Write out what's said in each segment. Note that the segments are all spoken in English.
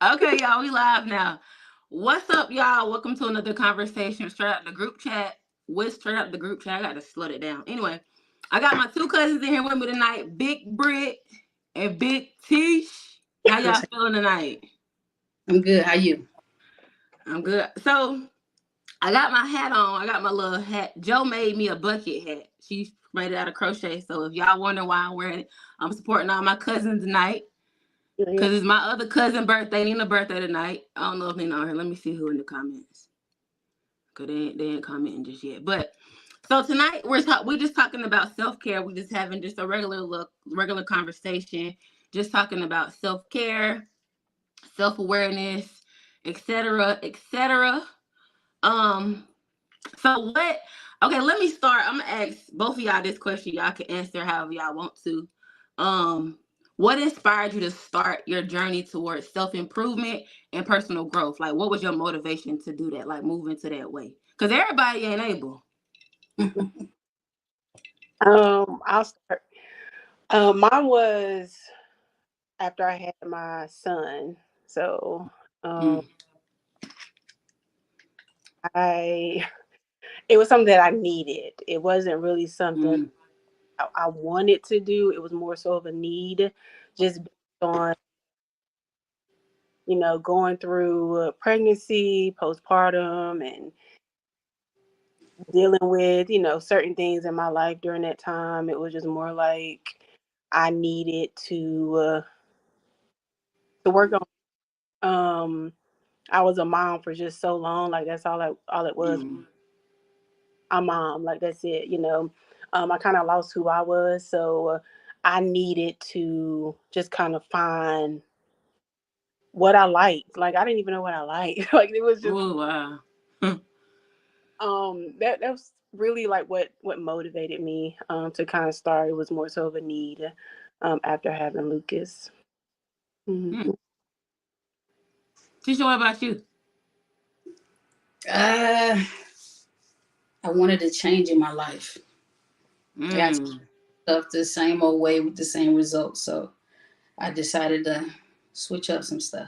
Okay, y'all, we live now. What's up, y'all? Welcome to another conversation straight out the group chat. With straight out the group chat, I got to slow it down. Anyway, I got my two cousins in here with me tonight, Big Britt and Big Tish. How y'all feeling tonight? I'm good. How you? I'm good. So I got my hat on. I got my little hat. Joe made me a bucket hat. She made it out of crochet. So if y'all wonder why I'm wearing it, I'm supporting all my cousins tonight. Cause it's my other cousin birthday, Nina's birthday tonight. I don't know if Nina on here. Let me see who in the comments. Cause they ain't commenting just yet. But so tonight we're just talking about self-care. We just having just a regular conversation, just talking about self-care, self-awareness, etc., etc. Um, so what okay, let me start. I'm gonna ask both of y'all this question. Y'all can answer however y'all want to. Um, what inspired you to start your journey towards self-improvement and personal growth? Like what was your motivation to do that? Like move into that way? Because everybody ain't able. I'll start. Mine was after I had my son. So I it was something that I needed. It wasn't really something I wanted to do. It was more so of a need, just based on going through pregnancy, postpartum, and dealing with certain things in my life during that time. It was just more like I needed to work on. I was a mom for just so long. Like that's all it was. I'm mom. Like that's it. I kind of lost who I was, so I needed to just kind of find what I liked. Like I didn't even know what I liked. Like it was just Oh wow. that was really like what motivated me to kind of start. It was more so of a need after having Lucas. Mm-hmm. Tisha, what about you? I wanted to change in my life. I got stuff the same old way with the same results, so I decided to switch up some stuff.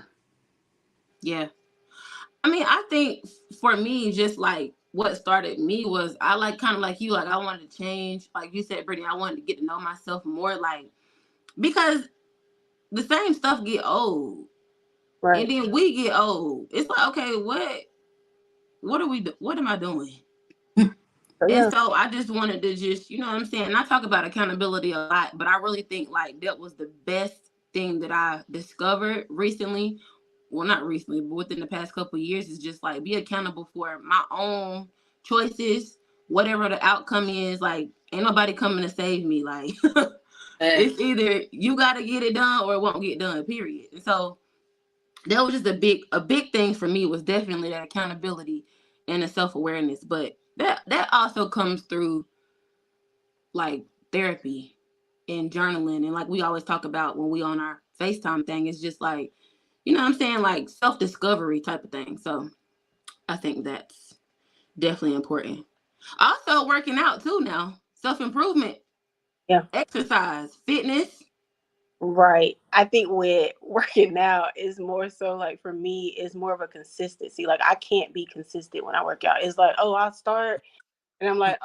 Yeah. I mean, I think for me, just like what started me was I like kind of like you, like I wanted to change. Like you said, Brittany, I wanted to get to know myself more, like because the same stuff get old, and Right. then we get old. It's like, okay, what are we? What am I doing? So And yeah. so I just wanted to just, you know what I'm saying? And I talk about accountability a lot, but I really think like that was the best thing that I discovered recently. Well, not recently, but within the past couple of years, is just like be accountable for my own choices, whatever the outcome is. Like, ain't nobody coming to save me. Like, it's either you got to get it done or it won't get done, period. And so that was just a big thing for me was definitely that accountability and the self-awareness. But that also comes through like therapy and journaling, and like we always talk about when we on our FaceTime thing, it's just like, you know what I'm saying, like self-discovery type of thing. So I think that's definitely important. Also working out too now, self-improvement, Yeah. exercise, fitness. Right. I think with working out is more so like for me, it's more of a consistency. Like I can't be consistent when I work out. It's like, oh, I'll start and I'm like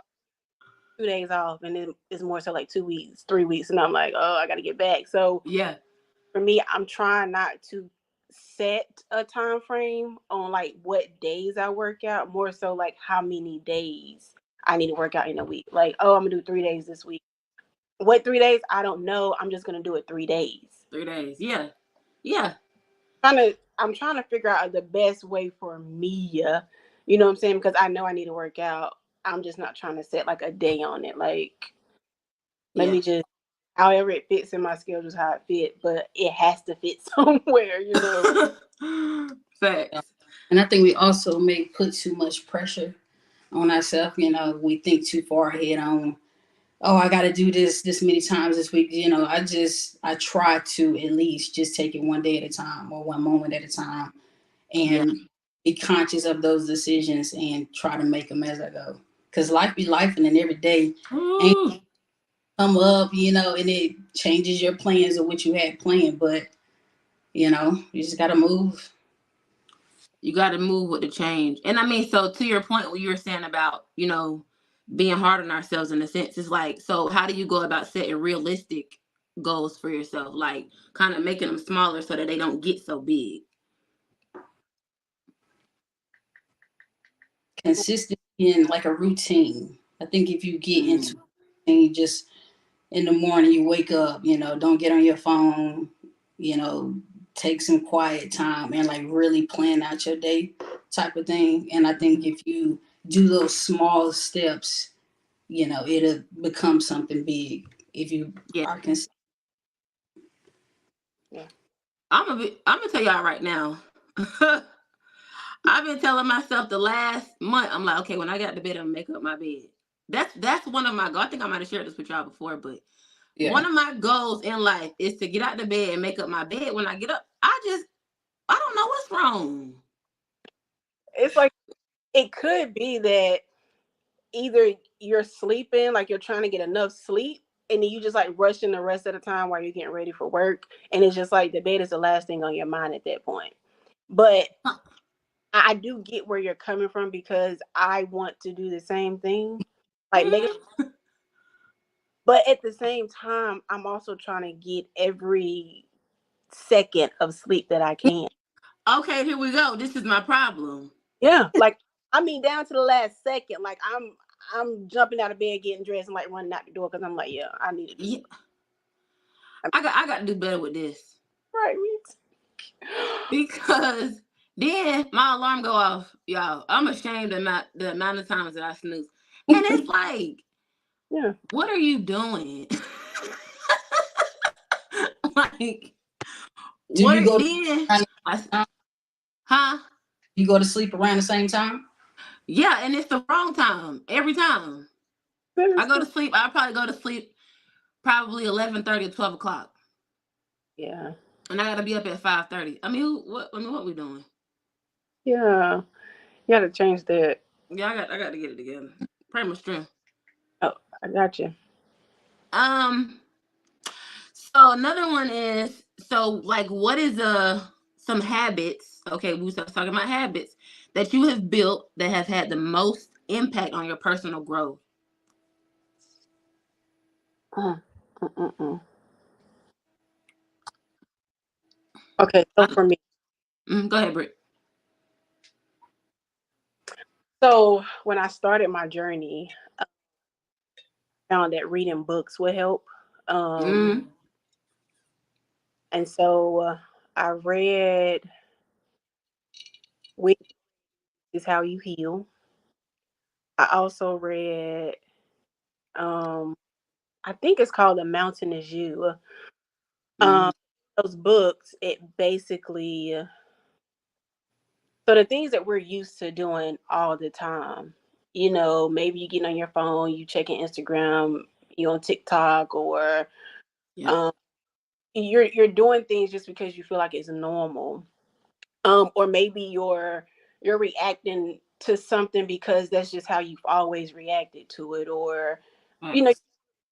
2 days off, and then it's more so like 2 weeks, 3 weeks, and I'm like, oh, I got to get back. So Yeah. for me, I'm trying not to set a time frame on like what days I work out, more so like how many days I need to work out in a week. Like, oh, I'm gonna do 3 days this week. What 3 days? I don't know. I'm just gonna do it 3 days. 3 days. Yeah. Yeah. I'm trying to figure out the best way for me. You know what I'm saying? Because I know I need to work out. I'm just not trying to set like a day on it. Like, let Yeah. me just however it fits in my schedule is how it fit, but it has to fit somewhere. Facts. And I think we also may put too much pressure on ourselves. We think too far ahead on, oh, I got to do this many times this week. I try to at least just take it one day at a time or one moment at a time, Yeah. and be conscious of those decisions and try to make them as I go. Because life be life, and then every day ain't Ooh. come up, and it changes your plans of what you had planned. But You just got to move. You got to move with the change. And I mean, so to your point, what you were saying about, being hard on ourselves in a sense, is like, so how do you go about setting realistic goals for yourself? Like, kind of making them smaller so that they don't get so big. Consistency in like a routine. I think if you get into Mm. and you just in the morning you wake up, don't get on your phone, you know, take some quiet time and like really plan out your day type of thing. And I think if you do those small steps, it'll become something big if you Yeah. are consistent. Yeah. I'm gonna tell y'all right now. I've been telling myself the last month, I'm like, okay, when I got to bed, I'm gonna make up my bed. That's one of my goals. I think I might have shared this with y'all before, but Yeah. one of my goals in life is to get out the bed and make up my bed. When I get up, I don't know what's wrong. It's like, it could be that either you're sleeping, like you're trying to get enough sleep, and then you just like rushing the rest of the time while you're getting ready for work. And it's just like the bed is the last thing on your mind at that point. But I do get where you're coming from, because I want to do the same thing. Like make it, but at the same time, I'm also trying to get every second of sleep that I can. Okay, here we go. This is my problem. Yeah, like I mean, down to the last second. Like I'm jumping out of bed, getting dressed, and like running out the door because I'm like, yeah, I need to do Yeah, this. I I got to do better with this mean, right, me because then my alarm go off, y'all. I'm ashamed of the amount of times that I snooze, and it's like, yeah. what are you doing? Like, Do what you go then? around the same time? Huh? You go to sleep around the same time? Yeah, and it's the wrong time every time. That I is go so, to sleep. I probably go to sleep probably 11:30 or 12 o'clock, yeah, and I gotta be up at 5:30. I mean, what? I mean, what we doing? yeah. You got to change that. Yeah, I got to get it together. Pray my strength. Oh, I got you. Um. So another one is, so like, what is some habits? Okay, we was talking about habits that you have built that have had the most impact on your personal growth. Uh, mm. Okay, so I, for me, Go ahead, Britt. so when I started my journey, I found that reading books would help. Um, Mm, and so I read "Which is How You Heal." I also read, um, I think it's called "The Mountain Is You." mm, Um, those books, it basically, so the things that we're used to doing all the time, maybe you get on your phone, you checking Instagram, you on TikTok, or yeah, um, you're doing things just because you feel like it's normal. Or maybe you're reacting to something because that's just how you've always reacted to it, or you thanks.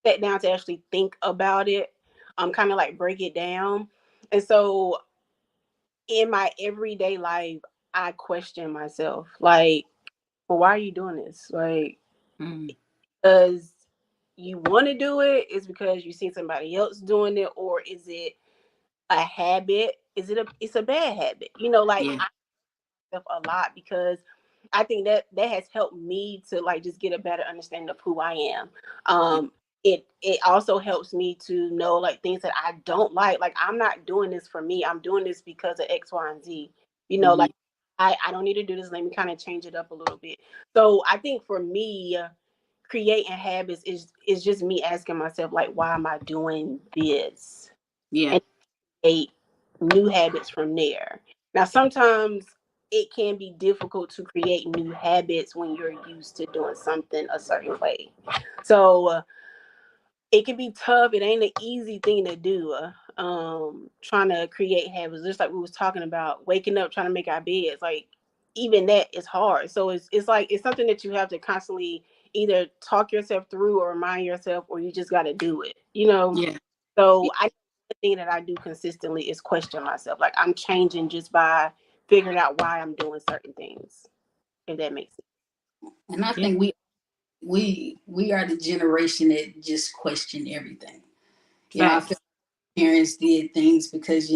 sat down to actually think about it, kind of like break it down. And so in my everyday life, I question myself, like, well, why are you doing this? Like, Mm, because you want to do it? Is because you see somebody else doing it, or is it a habit? It's a bad habit? Like yeah, I myself a lot, because I think that has helped me to like just get a better understanding of who I am. yeah, It also helps me to know like things that I don't like. Like, I'm not doing this for me. I'm doing this because of X, Y, and Z. mm-hmm, Like I don't need to do this. Let me kind of change it up a little bit. So I think for me, creating habits is just me asking myself, like, why am I doing this? yeah, And create new habits from there. Now, sometimes it can be difficult to create new habits when you're used to doing something a certain way. So it can be tough. It ain't an easy thing to do. Trying to create habits, just like we was talking about, waking up, trying to make our beds. Like, even that is hard. So it's like it's something that you have to constantly either talk yourself through or remind yourself, or you just got to do it. yeah, So yeah, I thing that I do consistently is question myself. Like I'm changing just by figuring out why I'm doing certain things. If that makes sense. And I Yeah. think we are the generation that just question everything. I feel Facts. parents did things because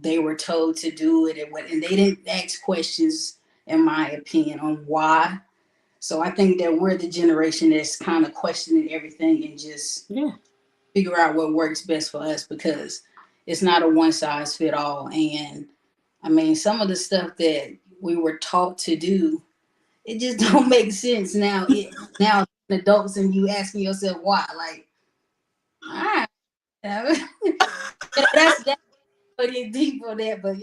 they were told to do it, and they didn't ask questions, in my opinion, on why. So I think that we're the generation that's kind of questioning everything and just Yeah. figure out what works best for us, because it's not a one size fit all. And I mean, some of the stuff that we were taught to do, it just don't make sense now. Now adults, and you asking yourself why, like, all right, that's pretty deep on that, but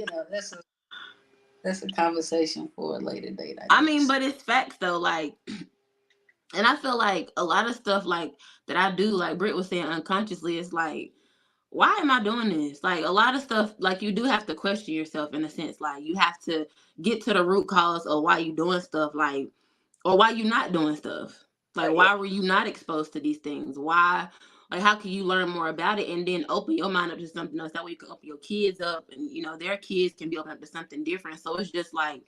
that's a conversation for a later date, I I mean, guess. but it's facts though. Like, and I feel like a lot of stuff like that I do, like Britt was saying unconsciously, it's like, why am I doing this? Like a lot of stuff, like you do have to question yourself in a sense. Like you have to get to the root cause of why you doing stuff, like, or why you not doing stuff. Like But yeah, why were you not exposed to these things? Why, like how can you learn more about it and then open your mind up to something else? That way you can open your kids up, and their kids can be open up to something different. So it's just like,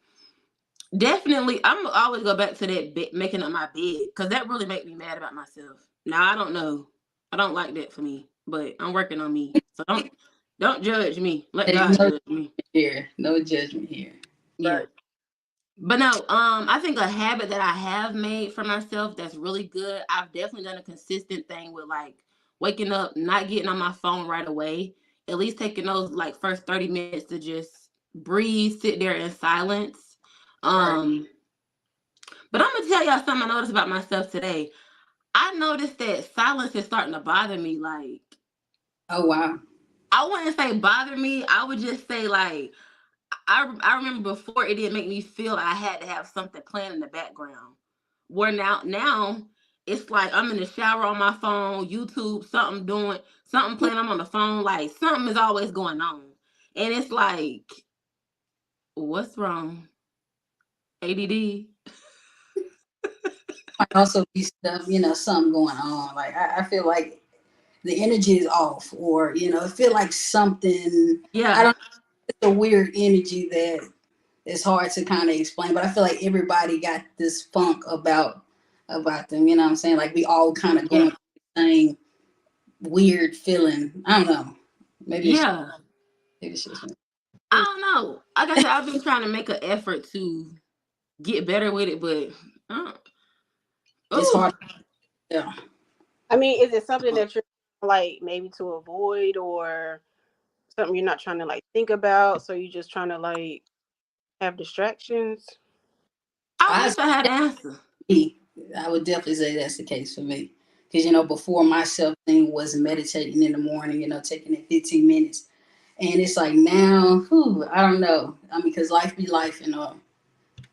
definitely, I'm gonna always go back to that making up my bed, because that really made me mad about myself. Now I don't know, I don't like that for me, but I'm working on me. So don't judge me. Let There's God no judge me. here, no judgment here. Yeah, right. but no, I think a habit that I have made for myself that's really good. I've definitely done a consistent thing with like waking up, not getting on my phone right away. At least taking those like first 30 minutes to just breathe, sit there in silence. Right. Um, But I'm gonna tell y'all something I noticed about myself today. I noticed that silence is starting to bother me. Like, Oh wow. I wouldn't say bother me. I would just say like, I remember before it didn't make me feel I had to have something playing in the background. Where now it's like I'm in the shower on my phone, YouTube, something playing. I'm on the phone, like something is always going on, and it's like, what's wrong? ADD. Might also be stuff, something going on. Like I feel like the energy is off, or I feel like something. I Yeah, don't. It's a weird energy that it's hard to kind of explain, but I feel like everybody got this funk about them. You know what I'm saying? Like we all kind of yeah, going through the same weird feeling. I don't know. Maybe it's yeah. maybe it's just me. I don't know. Like I said, I've been trying to make an effort to get better with it, but uh, It's ooh, hard. Yeah. I mean, is it something that you're like maybe to avoid or something you're not trying to like think about? So you're just trying to like have distractions? I I wish I had an answer. me. I would definitely say that's the case for me. Because before, my self thing was meditating in the morning. Taking it 15 minutes, and it's like now, I don't know. I mean, because life be life, you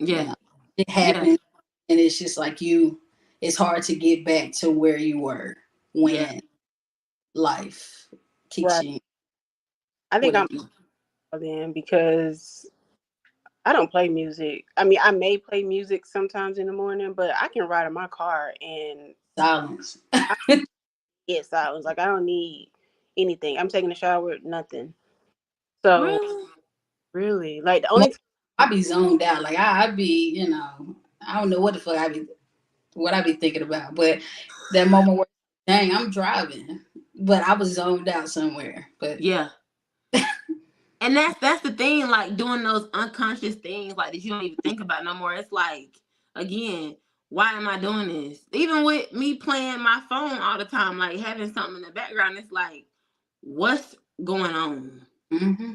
Yeah, know, it yeah, happens, and it's just like you. It's hard to get back to where you were yeah, when life kicks Right. you. I think What I'm it then because I don't play music. I mean, I may play music sometimes in the morning, but I can ride in my car and silence. I get silence. Like I don't need anything. I'm taking a shower, nothing. So really. really, like the Mo- only time, I be zoned out. Like I be, I don't know what the fuck I be thinking about. But that moment where, dang, I'm driving, but I was zoned out somewhere. But Yeah, and that's the thing. Like doing those unconscious things, like that you don't even think about no more. It's like, again, why am I doing this? Even with me playing my phone all the time, like having something in the background, it's like, what's going on? hmm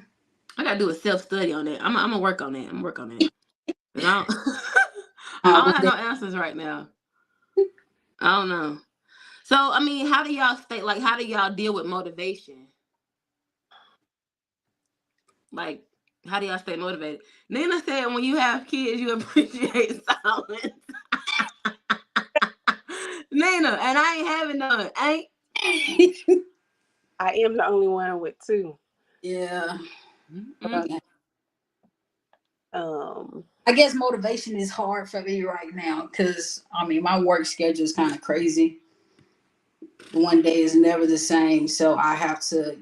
I gotta do a self study on that. I'm gonna work on that. I'm gonna work on that. 'Cause I don't, I don't one have day, no answers right now. I don't know. So I mean, how do y'all stay? Like, how do y'all deal with motivation? Like, how do y'all stay motivated? Nina said, when you have kids, you appreciate silence. Nina, and I ain't having none. Ain't. I am the only one with two. yeah. Mm-mm. Um, I guess motivation is hard for me right now because I mean my work schedule is kind of crazy. One day is never the same, so I have to,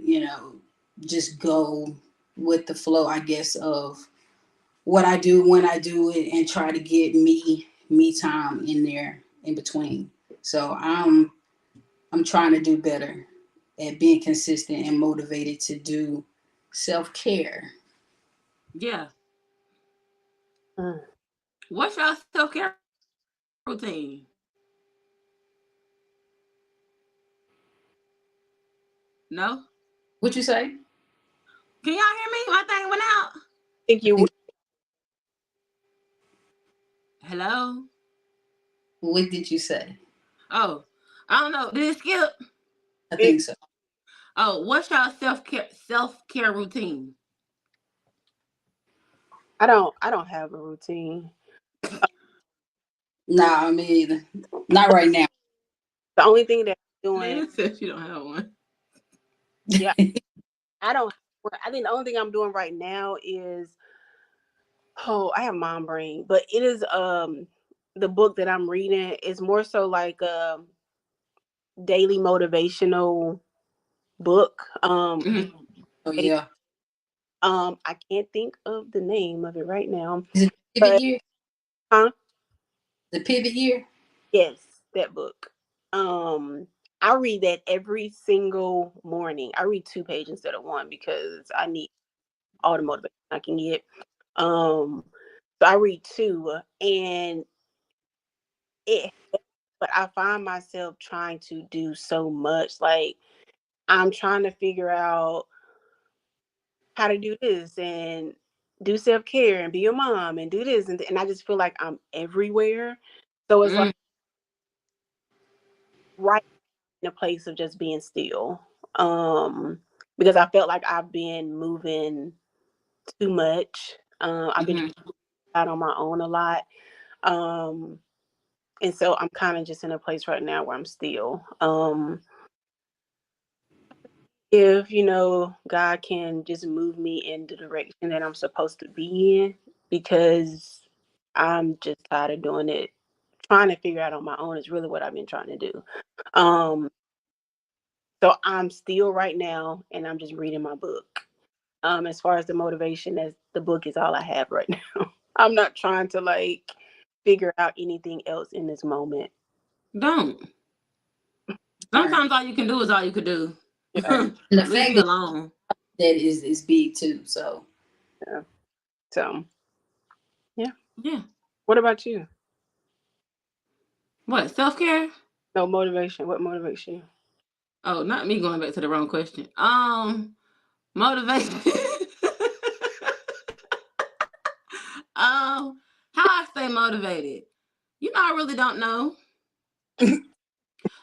just go with the flow, I guess, of what I do when I do it, and try to get me time in there in between. So I'm trying to do better at being consistent and motivated to do self-care. Yeah. Mm. What's your self-care routine? No? What you say? Can y'all hear me? My thing went out. Think I you think, Hello? what did you say? Oh, I don't know. Did it skip? I it, think so. Oh, what's your self-care routine? I don't have a routine. Nah, I mean, not right now. The only thing that I'm doing, Nina said she don't have one. yeah, I don't. I think the only thing I'm doing right now is, oh, I have mom brain, but it is the book that I'm reading is more so like a daily motivational book. Mm-hmm. Oh yeah. I can't think of the name of it right now, Is it pivot but year? huh? The pivot year? Yes, that book. I read that every single morning. I read 2 pages instead of one because I need all the motivation I can get. Um, so I read two, and it. But I find myself trying to do so much. Like I'm trying to figure out how to do this and do self care and be a mom and do this and I just feel like I'm everywhere. So it's like Mm. right in a place of just being still. Because I felt like I've been moving too much. I've been Mm-hmm. out on my own a lot. Um, and so I'm kind of just in a place right now where I'm still. If God can just move me in the direction that I'm supposed to be in, because I'm just tired of doing it. Trying to figure out on my own is really what I've been trying to do. Um, so I'm still right now, and I'm just reading my book. As far as the motivation, as the book is all I have right now. I'm not trying to like figure out anything else in this moment. Don't. Right. Sometimes all you can do is all you could do. Right. And the Leave fact me that alone. that is big too. So Yeah. So yeah. Yeah. What about you? What, self-care? No motivation. What motivates you? Oh, not me going back to the wrong question. Motivation. How I stay motivated. I really don't know.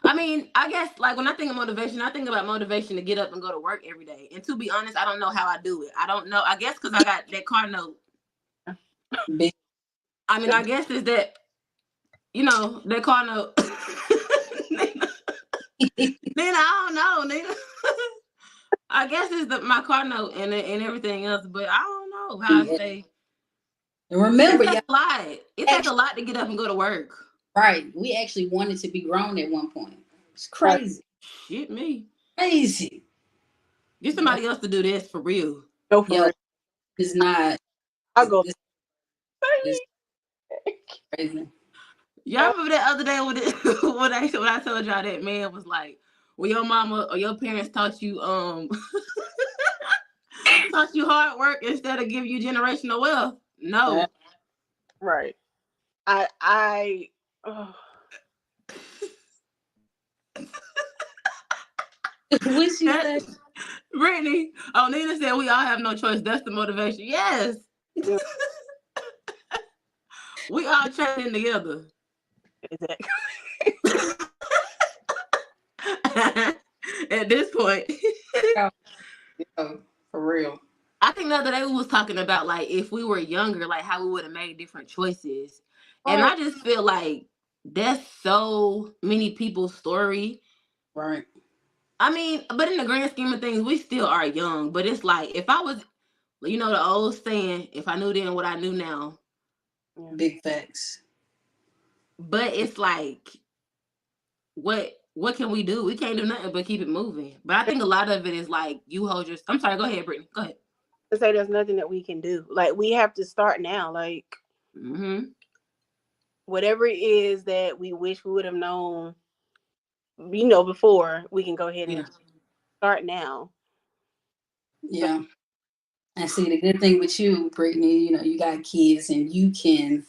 I mean, I guess like when I think of motivation, I think about motivation to get up and go to work every day. And to be honest, I don't know how I do it. I don't know. I guess because I got that car note. big. I mean, I guess is that that car note. Nina, I don't know, Nina. I guess it's my car note and everything else, but I don't know how I And stay. It remember, takes y'all, a lot. It takes a actually, lot to get up and go to work. right? We actually wanted to be grown at one point. It's Right. crazy, Shit, me. crazy. Get But somebody else to do this for real. Go for yo, it. it's not. I'll go. It's crazy. Y'all remember that other day when when I told y'all that man was like, well, your mama or your parents taught you taught you hard work instead of giving you generational wealth. Uh, No. Right. I oh, what she That say? Brittany. Oh, Nina said we all have no choice. That's the motivation. Yes. yeah, We all training together. exactly. At this point. Yo, yo, for real. I think the other day we was talking about like if we were younger, like how we would have made different choices. And Right. I just feel like that's so many people's story. Right. I mean, but in the grand scheme of things, we still are young. But it's like if I was, the old saying, if I knew then what I knew now. Yeah. Big facts. But it's like what what can we do? We can't do nothing but keep it moving. But I think a lot of it is like you hold your. I'm sorry. Go ahead, Brittany. Go ahead. To say there's nothing that we can do. Like we have to start now. Like Mm-hmm. whatever it is that we wish we would have known, before, we can go ahead Yeah. and start now. So, Yeah. And see, the good thing with you, Brittany, you got kids and you can,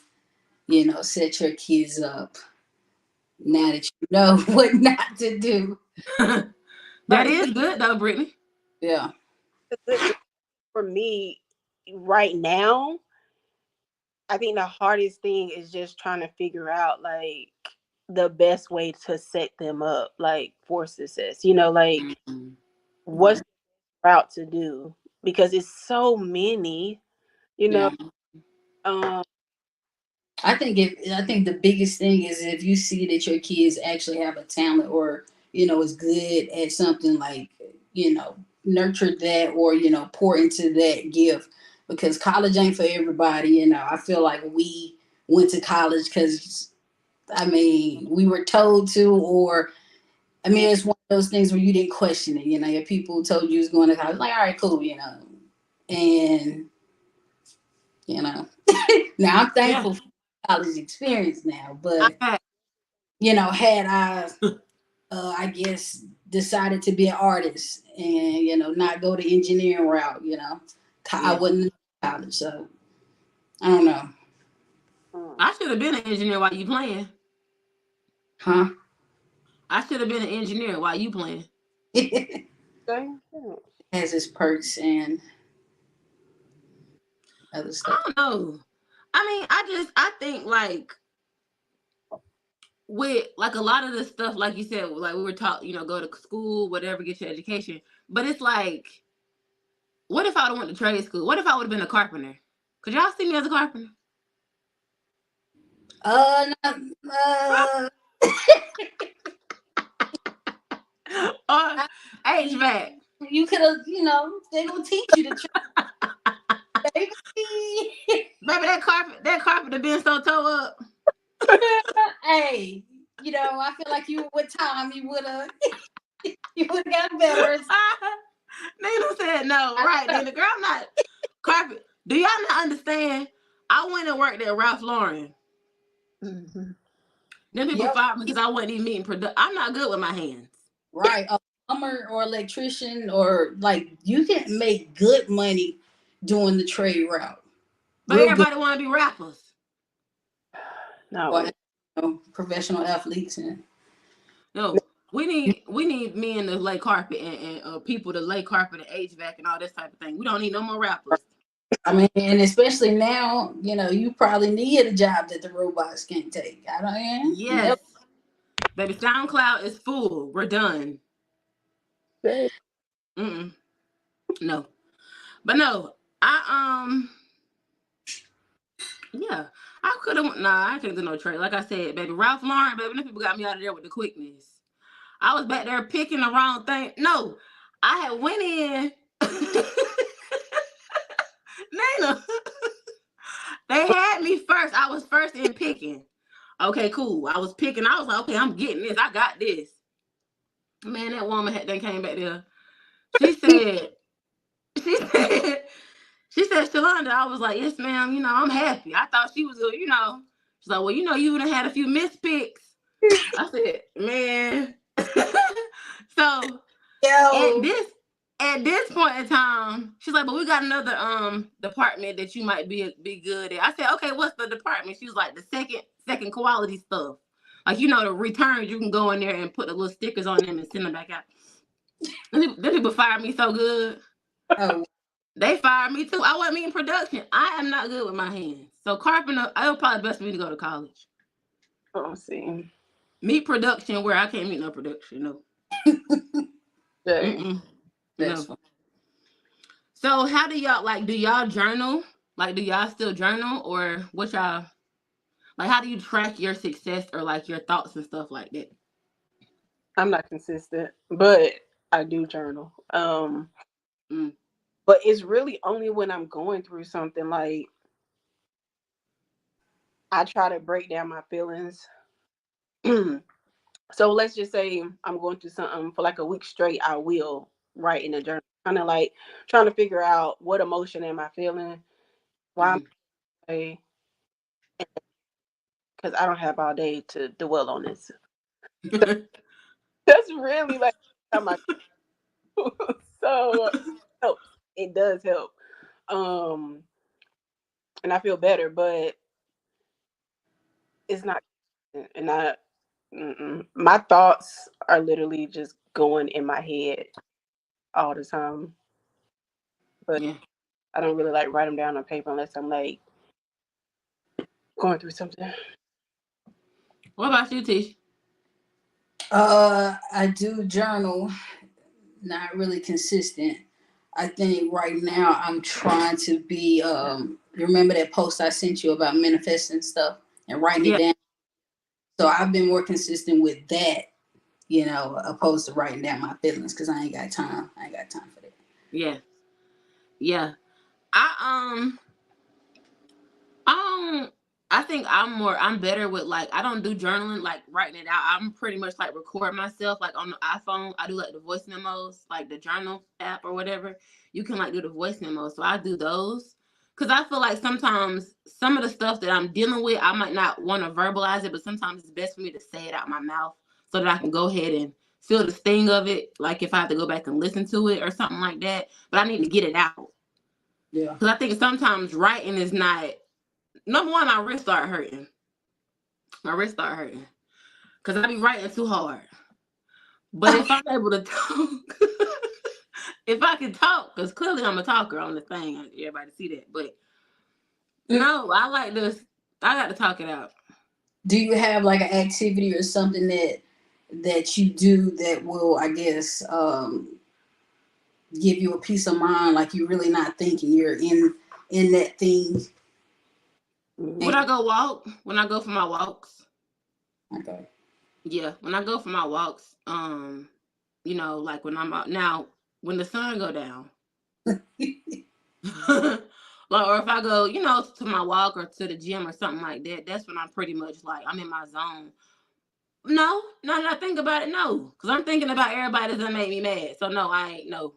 set your kids up now that you know what not to do. That is good though, Brittany. Yeah. the good thing for me right now, I think the hardest thing is just trying to figure out like the best way to set them up, like for success. Like Mm-hmm. what's Right. the route to do because it's so many. You know, Yeah. um, I think the biggest thing is if you see that your kids actually have a talent or, is good at something like, nurture that or, pour into that gift because college ain't for everybody. I feel like we went to college because, we were told to, or, it's one of those things where you didn't question it. Your people told you was going to college, like, all right, cool, and, now I'm Yeah. thankful for college experience now, but I, had I guess decided to be an artist and not go the engineering route, I yeah. wouldn't have college, so I don't know, mm, I should have been an engineer while you playing. huh? I should have been an engineer while you playing. It okay, yeah. has its perks and other I stuff. don't know. I mean, I think like with like a lot of the stuff, like you said, like we were taught, go to school, whatever, get your education. But it's like, what if I would have went to trade school? What if I would have been a carpenter? Could y'all see me as a carpenter? Not, Or I mean, HVAC? you could have, they gonna teach you the trick, baby. Baby, that carpet have been so tore up. Hey, I feel like with time you would have you would have got better. Nina said no, right? Nina, girl, I'm not carpet. Do y'all not understand? I went and worked at Ralph Lauren. Mhm. Then people Yep. fired me because I wasn't even meeting product. I'm not good with my hands. Right. A plumber or electrician or like you can make good money doing the trade route. But Real good. everybody want to be rappers. Or No, professional athletes and No, we need men to lay carpet and people to lay carpet and HVAC and all this type of thing. We don't need no more rappers. and especially now, you probably need a job that the robots can't take. I don't Yes, never. baby. SoundCloud is full. We're done. okay. Mm-mm. No, but no. I yeah. I could have. Nah, I can't do no trade. Like I said, baby, Ralph Lauren, baby. Them people got me out of there with the quickness. I was back there picking the wrong thing. No, I had went in. Nana, they had me first. I was first in picking. Okay, cool. I was picking. I was like, okay, I'm getting this. I got this. Man, that woman had then came back there. She said, she said, she said, Shalonda. I was like, yes, ma'am. I'm happy. I thought she was, She's like, well, you would have had a few mispicks. I said, man. So at Yo, this at this point in time, she's like, but we got another department that you might be good at. I said, okay, what's the department? She was like, the second quality stuff. Like, the returns, you can go in there and put the little stickers on them and send them back out. Them people fired me so good. oh, They fired me too. I wasn't meeting production. I am not good with my hands. So carpenter, it was probably best for me to go to college. Oh, see. Meet production where I can't meet no production. No. Okay. Mm-mm. that's No. fine. So how do y'all like? Do y'all journal? Like, do y'all still journal, or what y'all like? How do you track your success or like your thoughts and stuff like that? I'm not consistent, but I do journal. Mm. But it's really only when I'm going through something like I try to break down my feelings So let's just say I'm going through something for like a week straight. I will write in a journal, kind of like trying to figure out what emotion am I feeling, why I'm okay, because I don't have all day to dwell on this. That's really like how my so helps. It does help, um, and I feel better, but it's not, and I. Mm-mm. My thoughts are literally just going in my head all the time, but Yeah. I don't really like write them down on paper unless I'm like going through something. What about you, Tish? I do journal, not really consistent. I think right now I'm trying to be. You remember that post I sent you about manifesting stuff and writing it Yeah. down? So I've been more consistent with that, opposed to writing down my feelings because I ain't got time. I ain't got time for that. Yeah. Yeah. I Um, I think I'm better with like I don't do journaling like writing it out. I'm pretty much like record myself like on the iPhone. I do like the voice memos, like the journal app or whatever. You can like do the voice memos. So I do those. Cause I feel like sometimes some of the stuff that I'm dealing with, I might not want to verbalize it, but sometimes it's best for me to say it out my mouth so that I can go ahead and feel the sting of it. Like if I have to go back and listen to it or something like that. But I need to get it out. Yeah. Cause I think sometimes writing is not number one, my wrist start hurting. My wrist start hurting because I be writing too hard. But if I'm able to talk, if I can talk, because clearly I'm a talker on the thing, everybody see that. But no, I like this. I got to talk it out. Do you have like an activity or something that you do that will, I guess, give you a peace of mind, like you're really not thinking, you're in that thing? When I go walk, when I go for my walks, Okay. yeah, when I go for my walks, like when I'm out now, when the sun go down, like, or if I go, to my walk or to the gym or something like that, that's when I'm pretty much like I'm in my zone. No, now that I think about it, no, because I'm thinking about everybody that made me mad. So no, I ain't. No,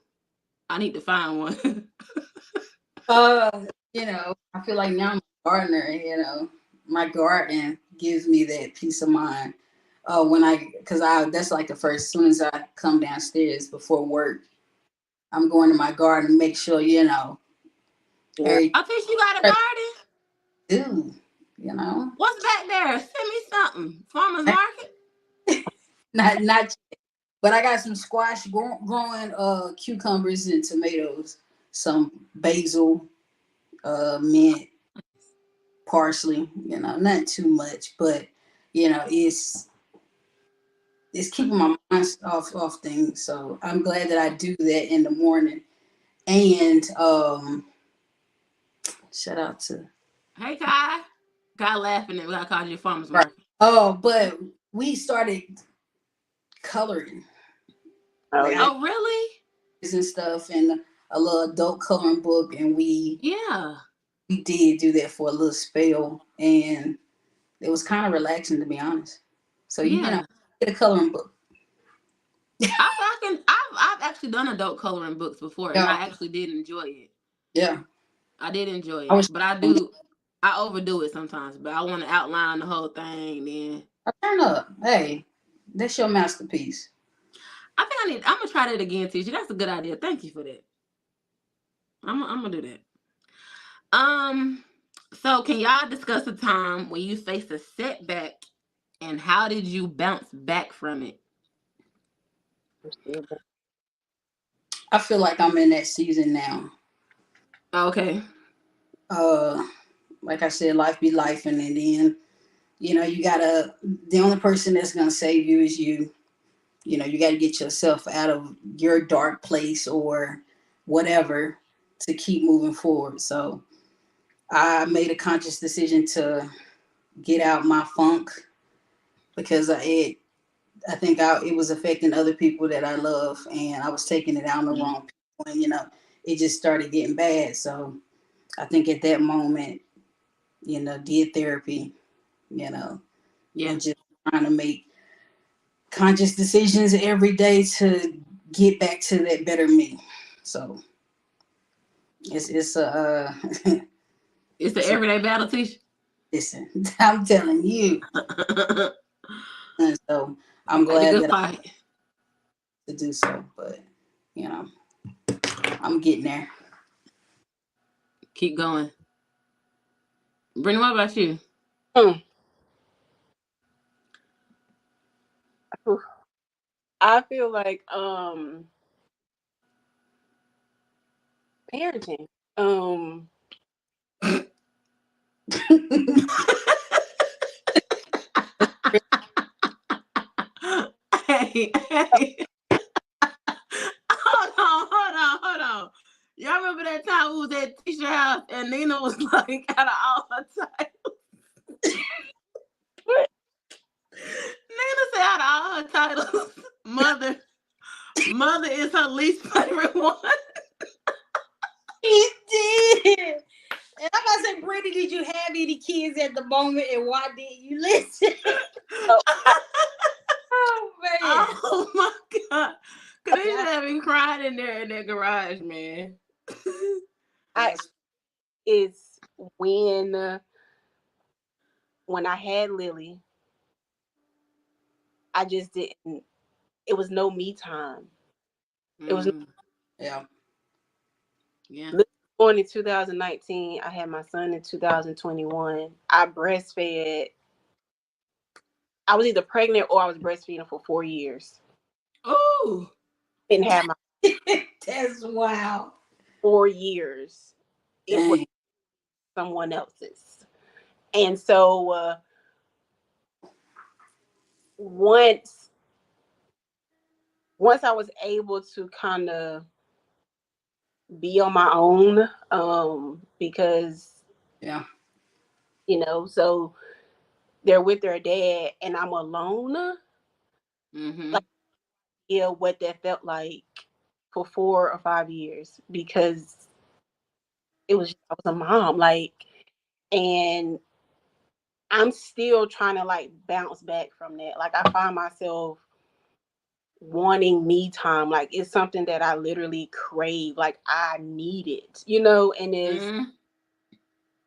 I need to find one. uh, I feel like now I'm a gardener. My garden gives me that peace of mind. Because that's like the first, as soon as I come downstairs before work, I'm going to my garden, make sure, Yeah. every I think you got a garden. do, What's back there? Send me something. Farmers market. not, but I got some squash growing, cucumbers and tomatoes, some basil, mint, parsley, not too much, but it's keeping my mind off things. So I'm glad that I do that in the morning. And shout out to Hey, Kai. Kai laughing at me. I called you farmers right. market. Oh, but we started coloring, Oh like yeah. I Oh, really? and stuff, and a little adult coloring book, and Yeah. we did do that for a little spell, and it was kind of relaxing, to be honest. So Yeah. get a coloring book. I've actually done adult coloring books before, and Yeah, I actually did enjoy it. yeah. I did enjoy I it, was. but I overdo it sometimes. But I want to outline the whole thing. Then I turn up. Hey, that's your masterpiece. I think I'm gonna try that again, teacher. That's a good idea. Thank you for that. I'm gonna do that. Um, so can y'all discuss a time when you faced a setback and how did you bounce back from it? I feel like I'm in that season now. Okay. Uh, like I said, life be life, and then you gotta. The only person that's gonna save you is you. You got to get yourself out of your dark place or whatever to keep moving forward. So I made a conscious decision to get out my funk because I think it was affecting other people that I love, and I was taking it out on the wrong people, and it just started getting bad. So I think at that moment, did therapy, Yeah. and just trying to make conscious decisions every day to get back to that better me. So it's a It's the so everyday battle, Tisha. listen, I'm telling you. And so I'm Fight a glad good that I fight. to do so. But you know, I'm getting there. Keep going. Brittany, what about you? Hmm. I feel like parenting. Hey, hey. Hold on. Y'all remember that time we was at Tisha house and Nina was like, out of all her titles, Nina said, out of all her titles, mother is her least favorite one. He did. And I'm about to say, Brittany, did you have any kids at the moment, and why didn't you listen? So Oh man. Oh my god. Cause they Yeah, should have been crying in there in that garage, man. I that's is when I had Lily, I just didn't. It was no me time. It was Mm, yeah. yeah. Lily was born in 2019. I had my son in 2021. I breastfed. I was either pregnant or I was breastfeeding for 4 years. Ooh. Didn't have my That's wow. 4 years. It was Dang. someone else's. And so once once I was able to kind of be on my own, because Yeah. so they're with their dad and I'm alone. Mm-hmm. Like, yeah, what that felt like for 4 or 5 years, because I was a mom, like, and I'm still trying to like bounce back from that. Like, I find myself wanting me time. Like, it's something that I literally crave. Like, I need it, Mm-hmm.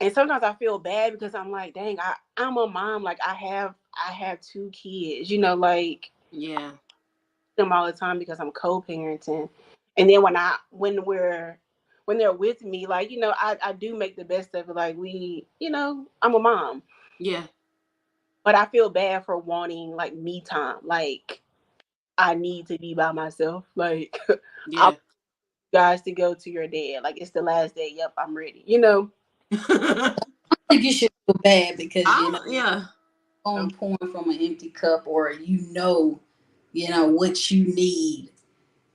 and sometimes I feel bad because I'm like, dang, I'm a mom. Like, I have two kids, like Yeah. them all the time because I'm co-parenting. And then when they're with me, like, I do make the best of it. Like, I'm a mom. Yeah. But I feel bad for wanting like me time. Like, I need to be by myself. Like, I want Yeah. you guys to go to your dad. Like, it's the last day. Yep, I'm ready. I think you should feel bad because Yeah. Um, pouring from an empty cup, or what you need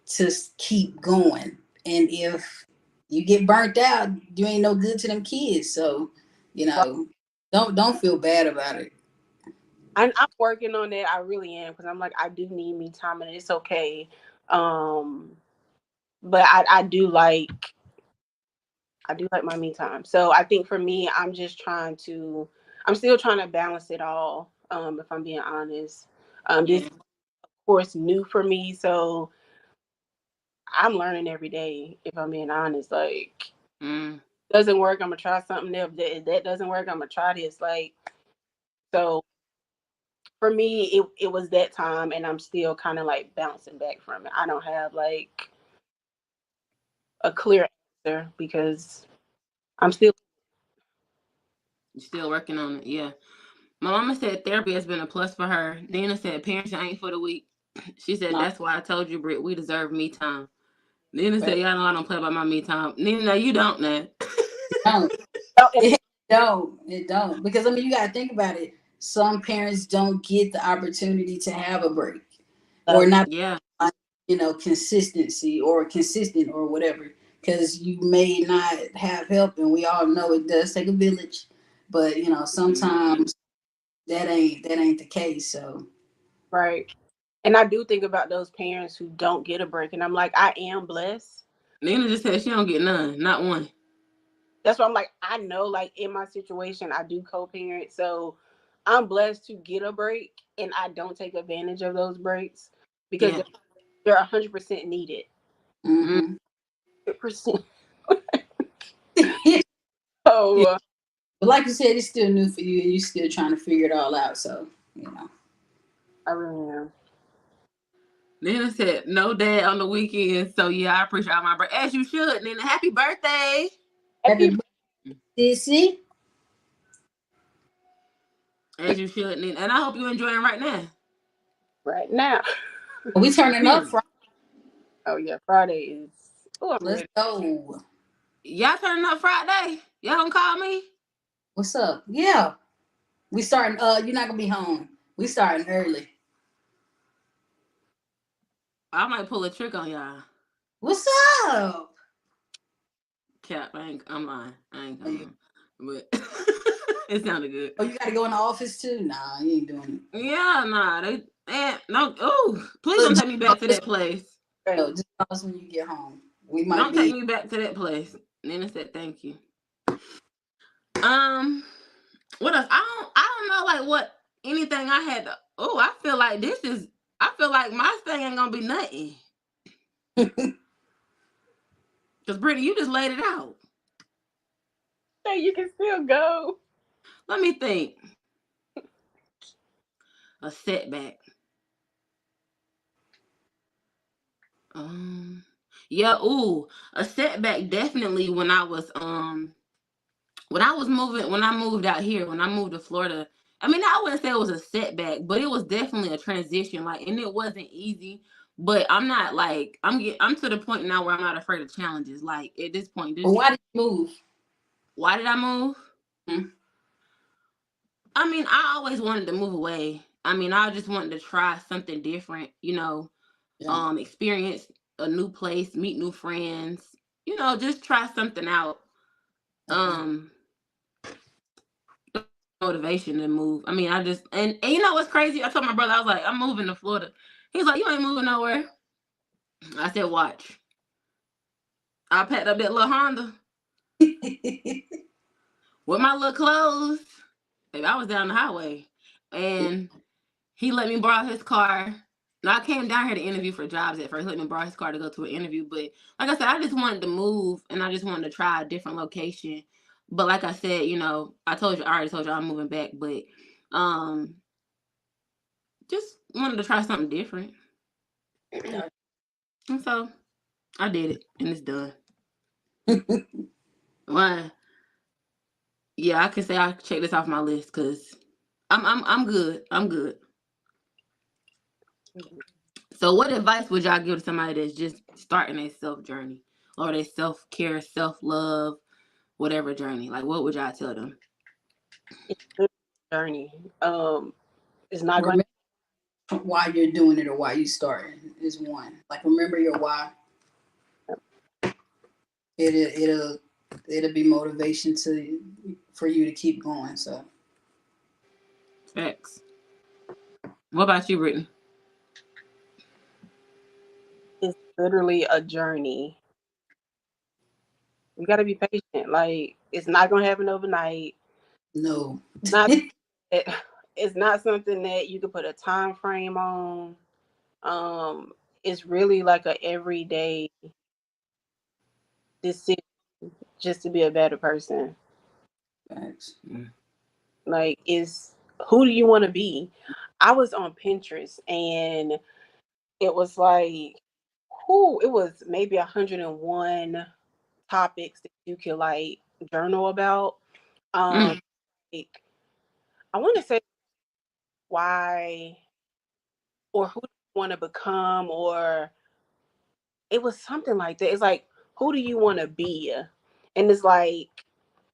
to keep going. And if you get burnt out, you ain't no good to them kids. So, you know, don't feel bad about it. I'm working on it. I really am, because I'm like, I do need me time, and it's okay. Um, but I do like my me time. So I think for me, I'm still trying to balance it all. If I'm being honest, this Yeah. is, of course, new for me, so I'm learning every day. If I'm being honest, like, Mm. doesn't work, I'm gonna try something else. If that doesn't work, I'm gonna try this. Like, so for me, it was that time, and I'm still kind of like bouncing back from it. I don't have like a clear answer because I'm still. You still working on it. Yeah. My mama said therapy has been a plus for her. Nina said parenting ain't for the weak. She said No, that's why I told you, Britt, we deserve me time. Nina said, y'all know I don't play about my me time. Nina, no, you don't, man. don't. Oh, and It don't. It don't. Because I mean, you got to think about it. Some parents don't get the opportunity to have a break, or not, Yeah. consistency or consistent or whatever. Because you may not have help, and we all know it does take a village. But Mm-hmm. sometimes that ain't the case. So right. And I do think about those parents who don't get a break, and I'm like, I am blessed. Nina just said she don't get none, not one. That's why I'm like, I know, like, in my situation, I do co-parent, so I'm blessed to get a break, and I don't take advantage of those breaks because Yeah. they're 100% needed. Mm. Mm-hmm. 100%. Yeah. So But like you said, it's still new for you, and you're still trying to figure it all out. So you know. I really am. Nina said no dad on the weekend, so yeah, I appreciate my birthday as you should. Nina, happy birthday. Happy Happy birthday, Sissy. As you should, Nina, and I hope you're enjoying right now. right now. We turning up. Period. Oh yeah, Friday is. Oh, I'm Let's ready. go. Y'all turning up Friday? Y'all gonna call me? What's up? Yeah. We starting you're not gonna be home. We starting early. I might pull a trick on y'all. What's up? Cap, I'm lying. I ain't Oh, you, coming. But it sounded good. oh, you gotta go in the office too? Nah, you ain't doing Yeah, nah, they no. Oh, please it. don't Look, take me back to that place. Okay. just call us when you get home. We might Don't take be me back to that place. Nina said thank you. Um, what else? I don't know like what anything I had to. Oh, I feel like this is. I feel like my thing ain't gonna be nothing. Cause Brittany, you just laid it out. Hey, you can still go. Let me think. A setback. Um, yeah. Ooh, a setback definitely when I moved out here, when I moved to Florida. I mean, I wouldn't say it was a setback, but it was definitely a transition. Like, and it wasn't easy. But I'm not like I'm to the point now where I'm not afraid of challenges. Like at this point, But just why did you move? why did I move? Hmm? I mean, I always wanted to move away. I mean, I just wanted to try something different. Yeah. Experience a new place, meet new friends. Just try something out. Okay. Um, motivation to move. I mean, I just and you know what's crazy? I told my brother I was like, I'm moving to Florida. He's like, you ain't moving nowhere. I said, watch. I packed up that little Honda with my little clothes. Baby, I was down the highway, and he let me borrow his car. Now I came down here to interview for jobs at first. He let me borrow his car to go to an interview, but like I said, I just wanted to move, and I just wanted to try a different location. But like I said, I already told you I'm moving back, but um, just wanted to try something different. And so I did it, and it's done. Why? Yeah, I can say I check this off my list because I'm good. I'm good. So, what advice would y'all give to somebody that's just starting their self journey or their self care, self love, whatever journey? Like, what would y'all tell them? It's a good journey. It's not going. Remember why you're doing it or why you starting is one. Like remember your why. It'll be motivation for you to keep going. So Facts. What about you, Brittany? It's literally a journey. You got to be patient. Like it's not going to happen overnight. no. Not it, it's not something that you can put a time frame on. Um, it's really like a everyday decision just to be a better person. Thanks. Mm. Like, is who do you want to be? I was on Pinterest and it was like, who? It was maybe 101 topics that you could like journal about. Um, Mm. like I want to say why or who do you want to become, or it was something like that. It's like, who do you want to be? And it's like,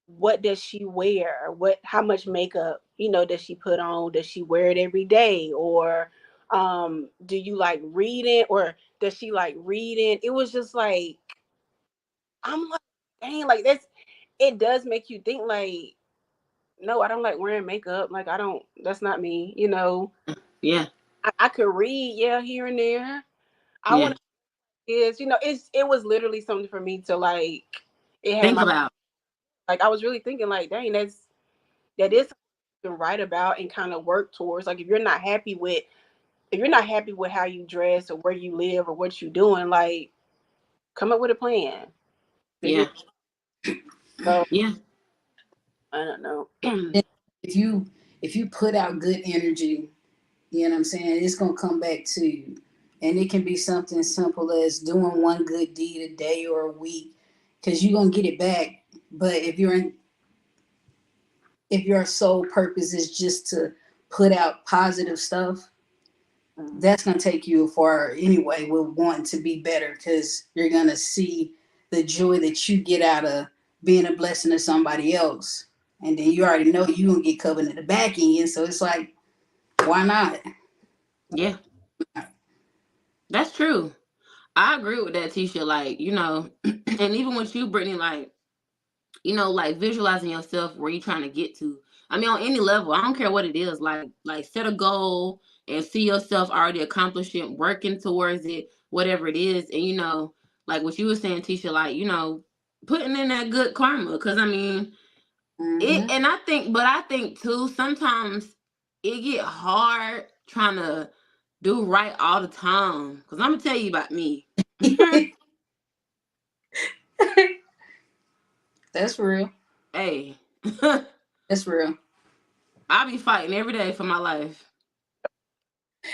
what does she wear? How much makeup, does she put on? Does she wear it every day? Or do you like reading, or does she like reading? It was just like, I'm like, dang, like it does make you think like, no, I don't like wearing makeup. Like I don't, that's not me. Yeah. I could read, yeah, here and there. I Yeah. want it was literally something for me to like. It had Think my about. like I was really thinking like, dang, that is can write about and kind of work towards. Like if you're not happy with how you dress or where you live or what you're doing, like come up with a plan. Figure Yeah. it out. Yeah. I don't know. If you put out good energy, you know what I'm saying, it's gonna come back to you. And it can be something simple as doing one good deed a day or a week, because you're gonna get it back. But if your sole purpose is just to put out positive stuff, that's gonna take you far anyway with wanting to be better, because you're gonna see the joy that you get out of being a blessing to somebody else. And then you already know you gonna get covered in the back end. So it's like, why not? Yeah. That's true. I agree with that, Tisha. Like, and even with you, Brittany, like, like visualizing yourself where you're trying to get to. I mean, on any level, I don't care what it is. Like set a goal and see yourself already accomplishing, working towards it, whatever it is. And like what you were saying, Tisha, like putting in that good karma. Because I mean, it. And I think too, sometimes it get hard trying to do right all the time. Because I'm gonna tell you about me. That's real. Hey. That's real. I be fighting every day for my life.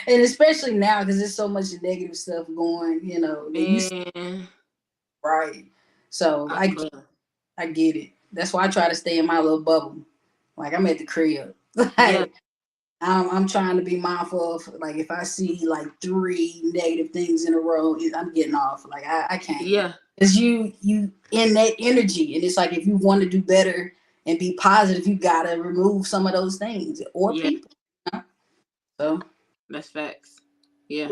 And especially now, because there's so much negative stuff going, that you see, Man, right. So I I swear. I get it. That's why I try to stay in my little bubble. Like I'm at the crib. Yeah, Like I'm trying to be mindful of, like, if I see like 3 negative things in a row, I'm getting off. Like I can't. yeah, Because you in that energy. And it's like, if you want to do better and be positive, you gotta remove some of those things or yeah. people. So That's facts. Yeah.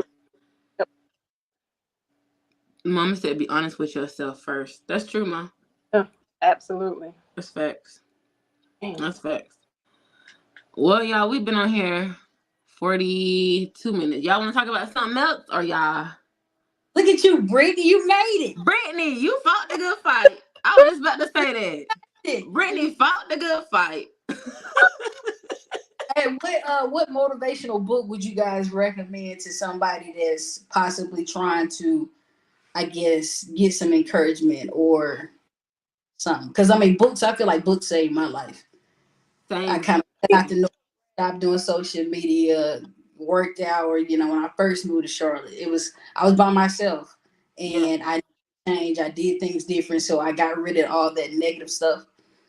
Mama said be honest with yourself first. That's true, Mom. Yeah, absolutely. That's facts. Damn. That's facts. Well, y'all, we've been on here 42 minutes. Y'all want to talk about something else, or y'all? look at you, Brittany. You made Brittany, you fought the good fight. I was just about to say that. it. Brittany fought the good fight. Hey, what motivational book would you guys recommend to somebody that's possibly trying to, I guess, get some encouragement or something? Because I mean, books. I feel like books saved my life. I Same. kind of got to know, stop doing social media, worked out, or when I first moved to Charlotte, I was by myself, Yeah. and I changed. I did things different, so I got rid of all that negative stuff,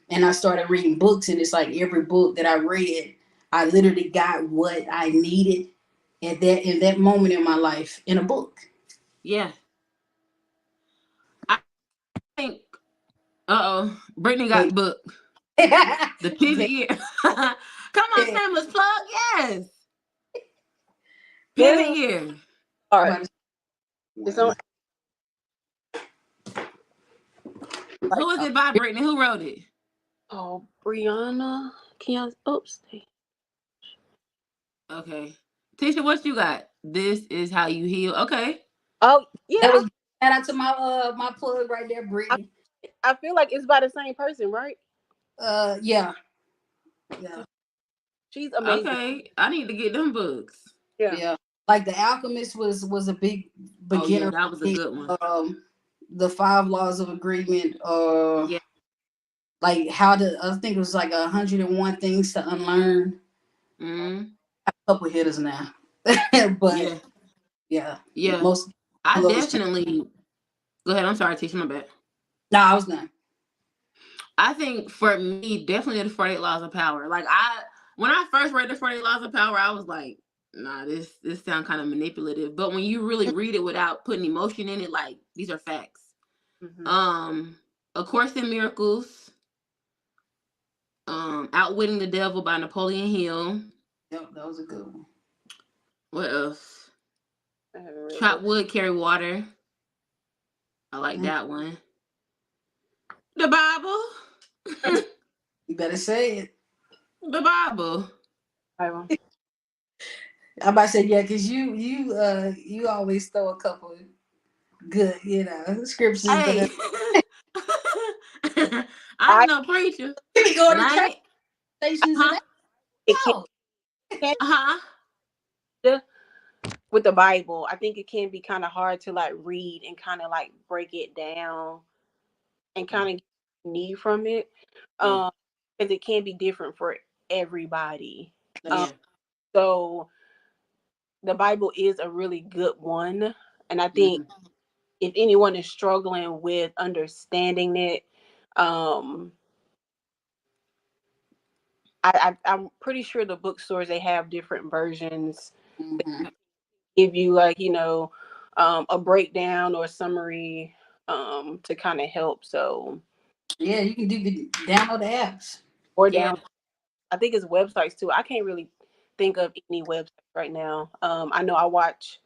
and I started reading books. And it's like every book that I read, I literally got what I needed at that in that moment in my life in a book. Yeah. I think. Brittany got booked. The pivot year. Come on, shameless plug. Yes. Pivot Yeah. year. All right. It's on. Who is it by, Brittany? Who wrote it? Oh, Brianna. Oops. Okay. Tisha, what you got? This is how you heal. Okay. Oh That yeah. was shout out to my plug right there, Brittany. I feel like it's by the same person, right? Yeah. She's amazing. Okay. I need to get them books. Yeah. Yeah, like The Alchemist was a big Oh yeah, beginner. that was a good one. The Five Laws of Agreement. Yeah. Like how to, I think it was like 101 things to unlearn. Mm. A couple hitters now, but Yeah. yeah, Yeah. most I of those. definitely go ahead. I'm sorry, Tisha, my bad. No, I was done. I think for me, definitely the 48 Laws of Power. Like when I first read the 48 Laws of Power, I was like, nah, this sounds kind of manipulative. But when you really read it without putting emotion in it, like these are facts. Mm-hmm. A Course in Miracles, Outwitting the Devil by Napoleon Hill. Yep, that was a good one. What else? I haven't read Chop that. Wood, Carry Water. I like Mm-hmm. that one. The Bible. You better say it. The Bible. Bible. I'm about to say, yeah, because you always throw a couple good scriptures Hey. there. I ain't no preacher, You be going but to I church ain't. stations and Huh? that. it No. can Huh? with the Bible. I think it can be kind of hard to like read and kind of like break it down and kind of get need from it. Yeah. Um, because it can be different for everybody. Um, Yeah. so the Bible is a really good one, and I think Hmm. if anyone is struggling with understanding it, um, I'm pretty sure the bookstores they have different versions. Mm-hmm. Give you like a breakdown or summary to kind of help. So Yeah, you can download the apps. or Yeah. down, I think it's websites too. I can't really think of any websites right now. I know I watch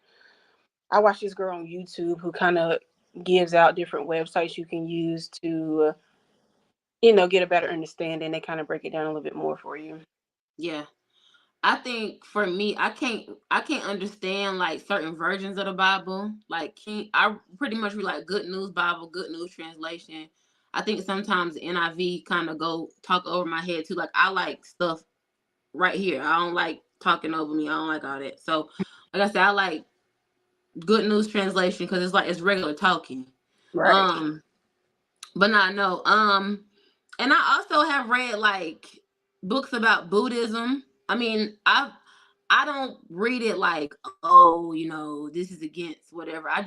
this girl on YouTube who kind of gives out different websites you can use to get a better understanding. They kind of break it down a little bit more for you. Yeah. I think for me, I can't understand like certain versions of the Bible. Like I pretty much read like Good News Bible, Good News Translation. I think sometimes the NIV kind of go talk over my head too. Like I like stuff right here. I don't like talking over me. I don't like all that. So like I said, I like Good News Translation because it's like it's regular talking. Right. Um, but not no. And I also have read like books about Buddhism. I mean, I don't read it like, oh, this is against whatever. I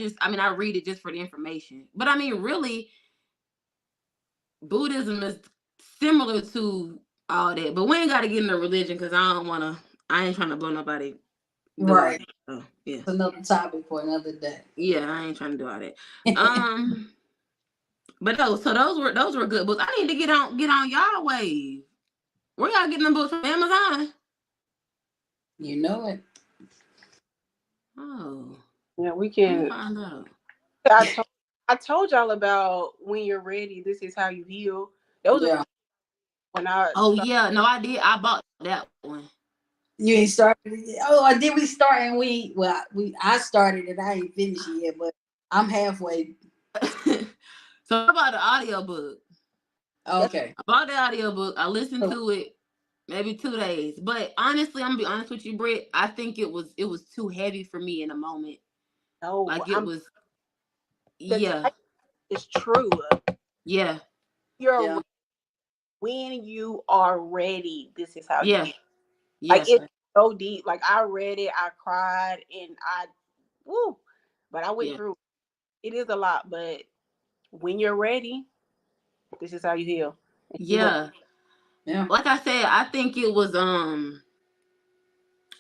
read it just for the information. But I mean, really, Buddhism is similar to all that. But we ain't got to get into religion because I ain't trying to blow nobody, do all Right. that. So, yeah. It's another topic for another day. Yeah, I ain't trying to do all that. Um, but those were good books. I need to get on y'all wave. Where y'all getting them books from? Amazon? You know it. Oh, Yeah, we let me can. find out. I told I told y'all about when you're ready. This is how you heal. That was a Yeah. when I Oh started. yeah, no, I did. I bought that one. You ain't started. Oh, did we start? And I started and I ain't finished it yet, but I'm halfway. So I bought the audiobook. That's Okay. I bought the audiobook. I listened So, to it maybe 2 days. But honestly, I'm gonna be honest with you, Britt. I think it was too heavy for me in a moment. no. Like it I'm was. the Yeah, type is true. yeah, You're yeah. when you are ready. This is how you yeah, heal. Like yeah, it's so deep. Like I read it, I cried, and woo. But I went yeah, through. It is a lot, but when you're ready, this is how you heal. And you gonna yeah. Yeah. Like I said, I think it was.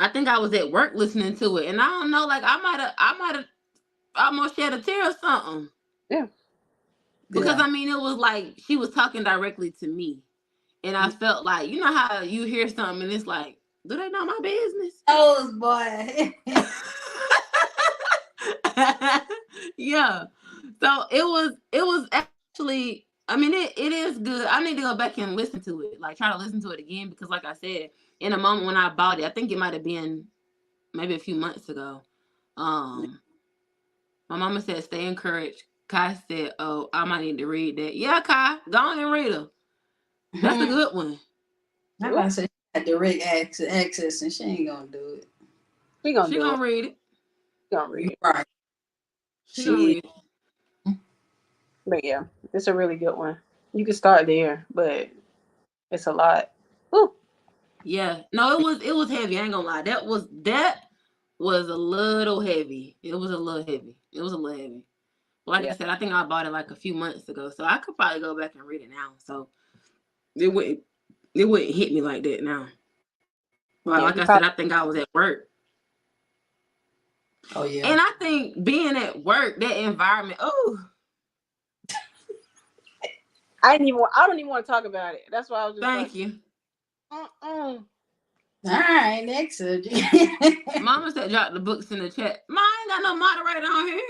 I think I was at work listening to it, and I don't know. Like I might have almost shed a tear or something. yeah. Because Yeah. it was like she was talking directly to me. And I felt like, you know how you hear something and it's like, do they know my business? Oh boy. Yeah. So it was actually, it is good. I need to go back and listen to it. Like try to listen to it again because like I said, in a moment when I bought it, I think it might have been maybe a few months ago. Um my mama said stay encouraged. Kai said, oh, I might need to read that. Yeah, Kai, go on and read her. That's a I'm good one. about to say she got direct access and she ain't gonna do it. She gonna She do it. gonna read it. She gonna You read it. right. She gonna She read it. But yeah, it's a really good one. You can start there, but it's a lot. Whew. Yeah. No, it was heavy. I ain't gonna lie. That was a little heavy. It was a little heavy. It was a little heavy. Like I Yeah, said, I think I bought it like a few months ago, so I could probably go back and read it now. So it wouldn't hit me like that now. But yeah. like You I said, probably. I think I was at work, oh yeah. and I think being at work, that environment. Oh, I don't even want to talk about it. That's why I was just like, thank you. mm-mm. All right, next subject. Mama said drop the books in the chat. Ma, I ain't got no moderator on here.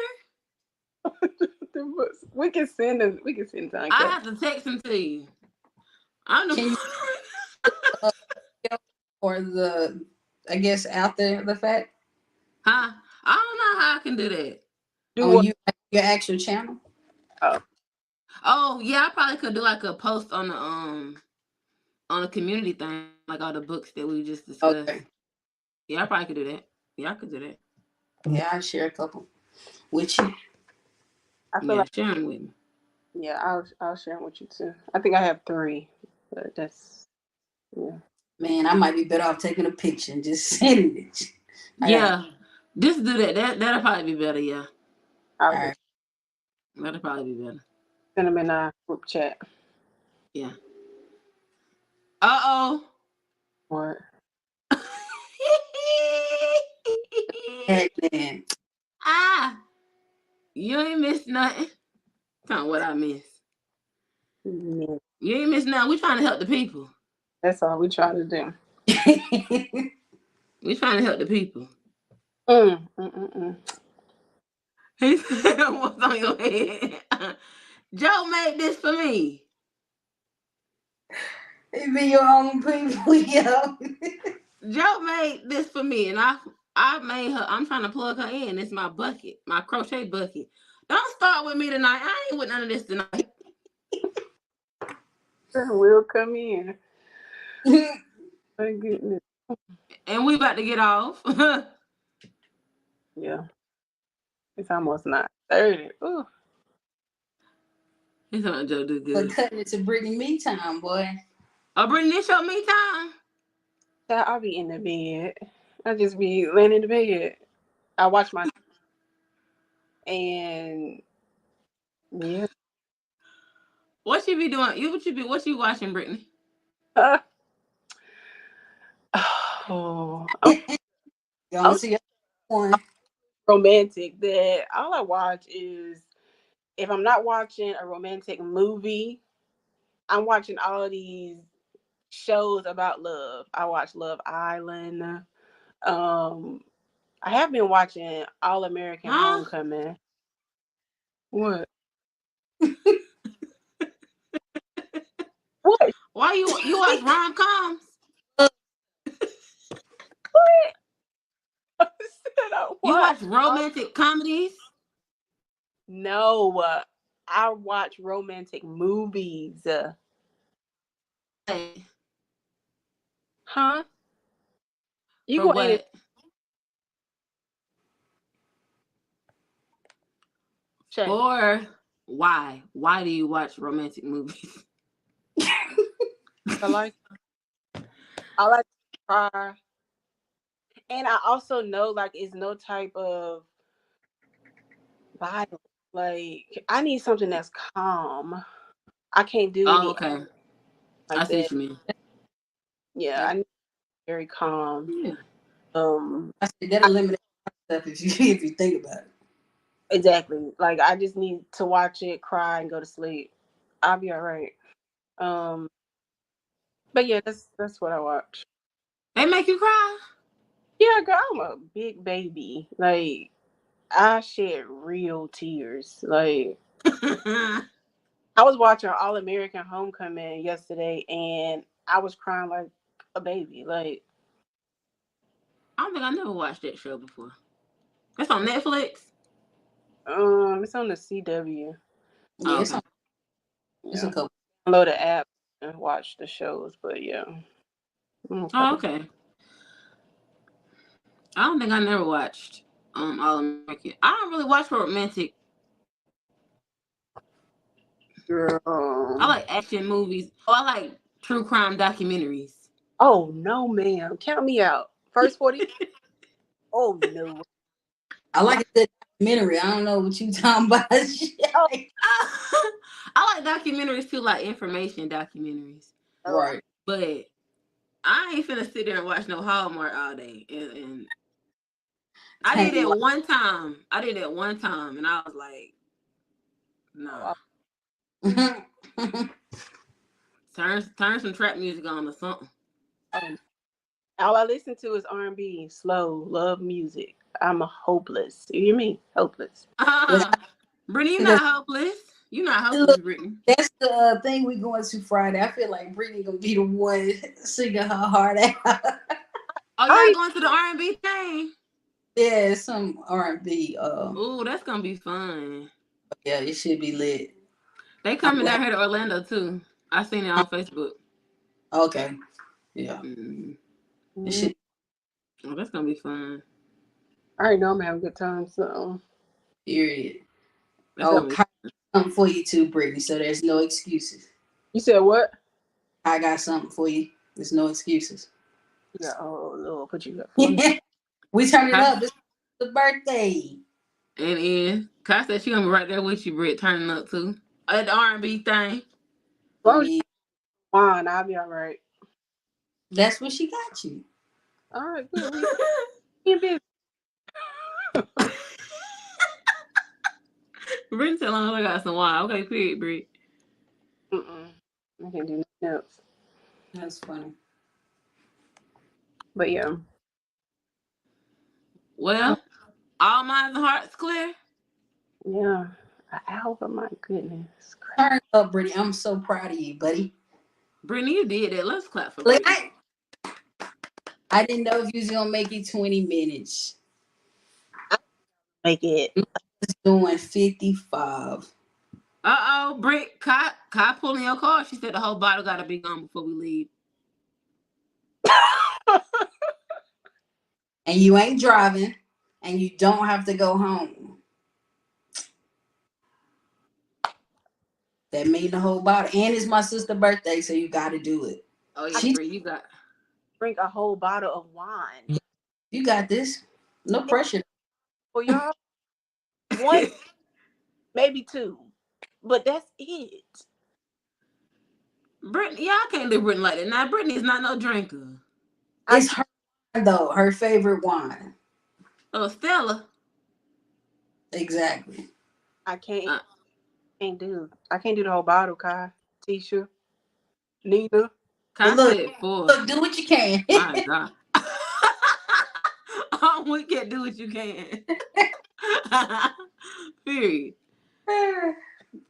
We can send them. We can send time I cap. have to text them to you. I don't Can know. you uh, or the I guess after the fact Huh? I don't know how I can do that. Do on what? your actual channel? Oh, Oh yeah, I probably could do like a post on a community thing, like all the books that we just discussed. Okay. Yeah, I probably could do that. Yeah, I could do that. Yeah, I'll share a couple with you. I feel Yeah, like share them with me. yeah, I'll share them with you too. I think I have 3, but that's yeah. Man, I might be better off taking a picture and just sending it. I got. Yeah, just do that. That'll probably be better. Yeah, I'll All do right. that'll probably be better. send them in our group chat. Yeah. Uh What? oh. Heck, man. Ah, you ain't missed nothing. Tell me what I miss. Yeah, You ain't missed nothing. We trying to help the people. that's all we try to do. We trying to help the people. Mm, mm, mm, mm. He said, "What's on your head?" Joe made this for me. It be your own people, yo. Joe made this for me, and I made her. I'm trying to plug her in. It's my bucket, my crochet bucket. Don't start with me tonight. I ain't with none of this tonight. We'll come in. My goodness. And we about to get off. Yeah, it's almost 9:30. Ooh, He's talking Joe do But good. cutting it to Brittany me time, boy. Oh, Brittany, this your me time. I'll be in the bed. I just be laying in the bed. I watch my and yeah. What you be doing? What you watching, Brittany? Oh, You I'm only see one. romantic. That all I watch is if I'm not watching a romantic movie, I'm watching all these shows about love. I watch Love Island. I have been watching All American Huh? Homecoming. What? What? Why you watch rom coms? What? I said I You watch. watch romantic comedies? No, I watch romantic movies. Hey, Huh? You for go in and what? check. For why? Why do you watch romantic movies? I like. I like to cry, and I also know like it's no type of violence. Like I need something that's calm. I can't do Oh, any okay. I like see that. what you mean. Yeah, I need very calm. Yeah. I said that eliminates stuff if you if you think about it. Exactly. Like I just need to watch it, cry, and go to sleep. I'll be all right. Um, but yeah, that's what I watch. They make you cry? Yeah, girl, I'm a big baby. Like I shed real tears. Like I I was watching All American Homecoming yesterday, and I was crying like a baby. Like don't think I never watched that show before. That's on Netflix? it's on the CW. Oh, Yeah, okay. it's a Yeah, couple. download the app and watch the shows. But yeah, Oh, okay. okay. I don't think I never watched All American. I don't really watch romantic. I Girl. like action movies. Oh, I like true crime documentaries. Oh no, ma'am. Count me out. First 40. Oh no. I My like a good documentary. I don't know what you talking about. oh, I like documentaries too, like information documentaries. oh, Right. But I ain't finna sit there and watch no Hallmark all day. And I did Can't that like. one time. I did that one time, and I was like, nah. Turn some trap music on or something. oh, all I listen to is R&B, slow, love music. I'm a hopeless. You hear me? Hopeless. Well, Brittany, you because not hopeless. You not hopeless, look, Brittany. that's the thing we going to Friday. I feel like Brittany gonna be the one singing her heart out. Oh, y'all I going to the R&B thing? Yeah, some R&B. Ooh, that's gonna be fun. Yeah, it should be lit. They I'm coming glad. down here to Orlando too. I seen it on Facebook. Okay. Yeah. It should. Oh, that's gonna be fun. I already know I'm having a good time, so. Period. That's Oh, gonna be. something for you too, Brittany. So there's no excuses. You said what? I got something for you. There's no excuses. Yeah. Oh Lord, what you got for me? We turn it Kai, up. This is the birthday. and Kai said she gonna be right there with you, Britt, turning up too. At the R&B thing. As long as Yeah. you fine, I'll be all right. That's what she got you. All right, good. We in business. Britt tell her I got some wine. Okay, period, Britt. I can't do nothing else. That's funny. But yeah. Well, all minds and hearts clear. Yeah. An hour, my goodness. Turn up, Brittany. I'm so proud of you, buddy. Brittany, you did that. Let's clap for Like, Brittany. I didn't know if you was gonna make it 20 minutes. Make it. It's doing 55. Britt, Kai pulling your car. She said the whole bottle gotta be gone before we leave. And you ain't driving, and you don't have to go home. That means the whole bottle. And it's my sister's birthday, so you got to do it. Oh yeah, She, Britt, you got. Drink a whole bottle of wine. you got this. No pressure. For y'all, one, maybe two. But that's it. Brittany, yeah, I can't do Brittany like that. Now, Brittany's not no drinker. It's her though, her favorite wine. Oh, Stella. Exactly. I can't Uh, I can't do the whole bottle, Kai. Tisha. Nina. But Kai look, said 4. do what you can. My God. We can do what you can. Period.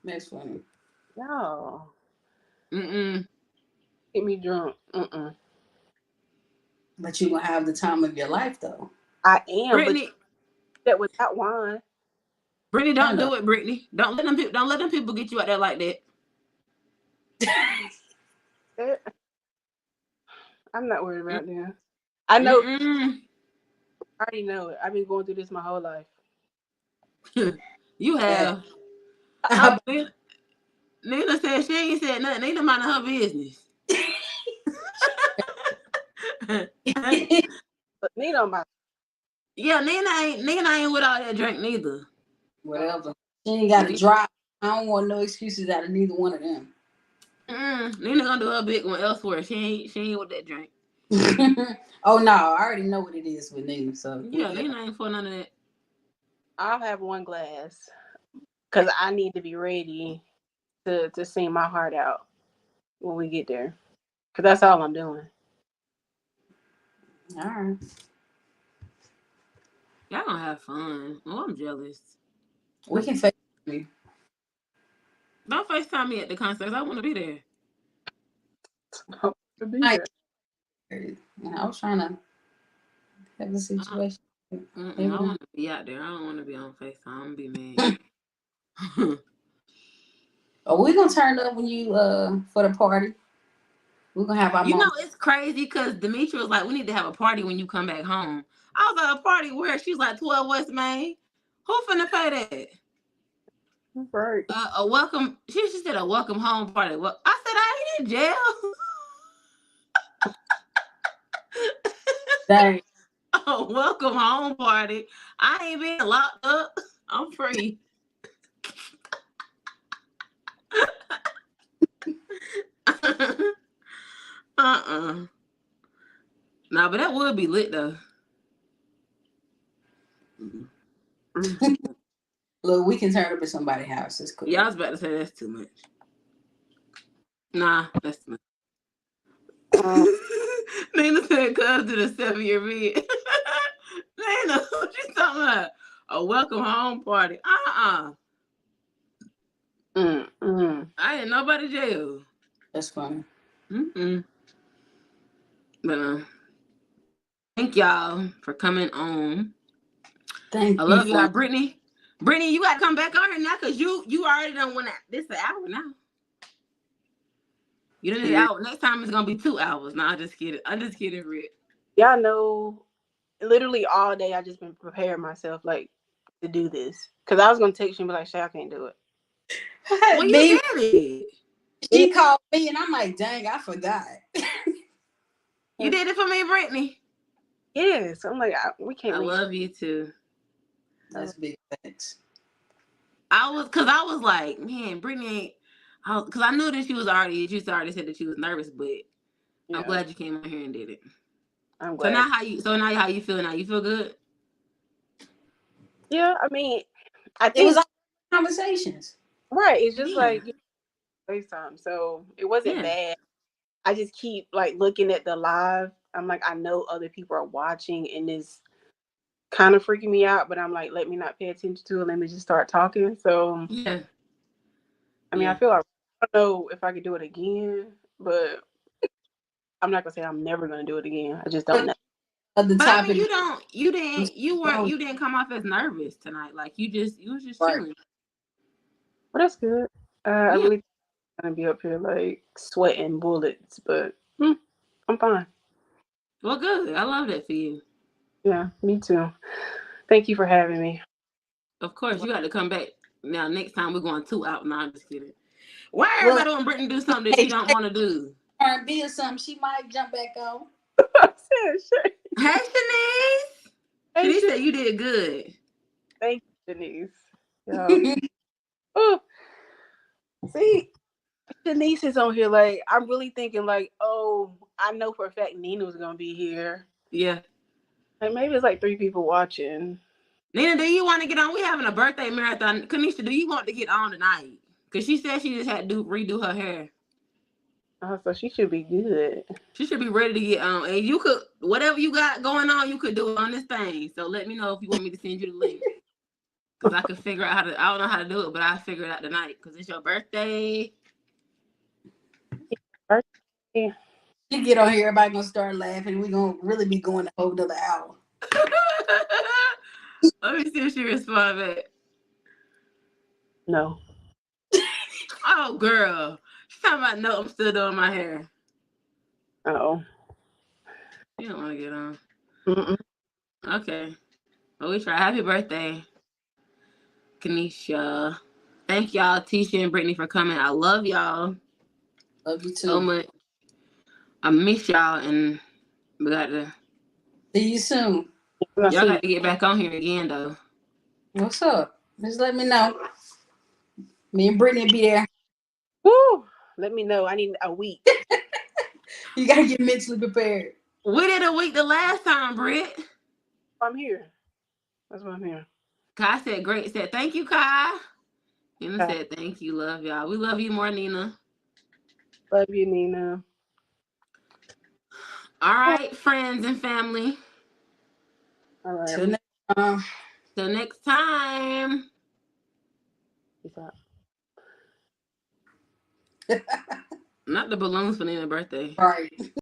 That's funny. Y'all. Mm-mm. Get me drunk. But you gonna have the time of your life though. I am, but Brittany, that without wine. Brittany, I don't know. do it, Brittany. Don't let them people get you out there like that. I'm not worried about that. I know. Mm-mm. I already know it. I've been going through this my whole life. You Yeah. have. I, Nina said she ain't said nothing. Nina minding her business. but Nina on my. Yeah, Nina ain't with all that drink neither. Whatever. She ain't got to drive. I don't want no excuses out of neither one of them. Nina gonna do her big one elsewhere. She ain't with that drink. Oh no, I already know what it is with Nina. So Yeah, Nina ain't for none of that. I'll have one glass because I need to be ready to sing my heart out when we get there. Because that's all I'm doing. all right. Y'all gonna have fun. Oh, I'm jealous. We can face me. Don't FaceTime me at the concert. I want to be there. I was trying to have a situation. I want to be out there. I don't want to be on FaceTime. I'm gonna be mad. Oh, we gonna turn up when you for the party. We're gonna have our You mom. know, it's crazy because Demetri was like, we need to have a party when you come back home. I was like, a party where? She's like, 12 West Main. Who finna pay that? Right. A welcome. She said a welcome home party. Well, I said I ain't in jail. Dang. A welcome home party. I ain't being locked up. I'm free. Nah, but that would be lit though. Look, we can turn up at somebody's house. It's cool. Yeah, I was about to say that's too much. Nah, that's too much. Nina said, "Cuz to the 7-year bid." Nina, what you talking about? A welcome home party? I ain't nobody jail. That's funny. But thank y'all for coming on. Thank I you love for y'all, Brittany. Brittany, you gotta come back on here now because you already done went out. This an hour now. You did an hour. Next time it's gonna be 2 hours. No, I'm just kidding. I'm just kidding, Rick. Y'all know, literally all day I just been preparing myself like to do this because I was gonna text you and be like, "Shay, I can't do it." Well, you Me, did it. she called me and I'm like, dang, I forgot. You did it for me, Brittany. Yes, I'm like, we I can't leave. love you too. That's big thanks. I was like, man, Brittany ain't. Because I knew that she already said that she was nervous, but I'm Yeah, glad you came out here and did it. I'm So glad. now how you feel now? You feel good? Yeah, I mean, I It was think all conversations. right. It's just Yeah. like FaceTime, so it wasn't Yeah. bad. I just keep like looking at the live. I'm like, I know other people are watching, and it's kind of freaking me out. But I'm like, let me not pay attention to it. Let me just start talking. So, Yeah. I mean, I Yeah. feel like I don't know if I could do it again, but I'm not gonna say I'm never gonna do it again. I just don't know. Of the But I mean, topic was you didn't come off as nervous tonight. Like you was just right. chilling. Well, that's good. I Yeah. really gonna be up here like sweating bullets, but I'm fine. Well, good. I love that for you. Yeah, me too. Thank you for having me. Of course, you got to come back. Now, next time we're going 2 out. No, I'm just kidding. Why Well, everybody want Brittany to do something that she hey, don't want to do? R&B or something, she might jump back on. Sure. Hey, Shanice. Hey, Shanice said you did good. thank you, Denise. Yeah. Oh, see, Denise is on here. Like, I'm really thinking, like, oh, I know for a fact Nina was gonna be here. Yeah. Like, maybe it's like 3 people watching. Nina, do you want to get on? We having a birthday marathon. Kanisha, do you want to get on tonight? Because she said she just had to redo her hair. So she should be good. She should be ready to get on. And you could, whatever you got going on, you could do it on this thing. So let me know if you want me to send you the link. Because I can figure out I don't know how to do it, but I'll figure it out tonight. Because it's your birthday. Yeah. You get on here, everybody gonna start laughing. We're gonna really be going a whole another hour. Let me see if she responds back. No. Oh, girl. She's talking about, no, I'm still doing my hair. Oh. You don't want to get on. Mm-mm. Okay. Well, we try. Happy birthday, Kanisha. Thank y'all, Tisha and Brittany, for coming. I love y'all Love you so too. much. I miss y'all, and we got to. See you soon. I'll Y'all see got to get back on here again, though. What's up? Just let me know. Me and Brittany be there. Woo! Let me know. I need a week. You gotta get mentally prepared. We did a week the last time, Britt. I'm here. That's why I'm here. Kai said, great. Said, thank you, Kai. Nina Okay. said, thank you. Love y'all. We love you more, Nina. Love you, Nina. All right, friends and family. All right. Till next time. Till next time. Peace out. Not the balloons for Nina's birthday. Right.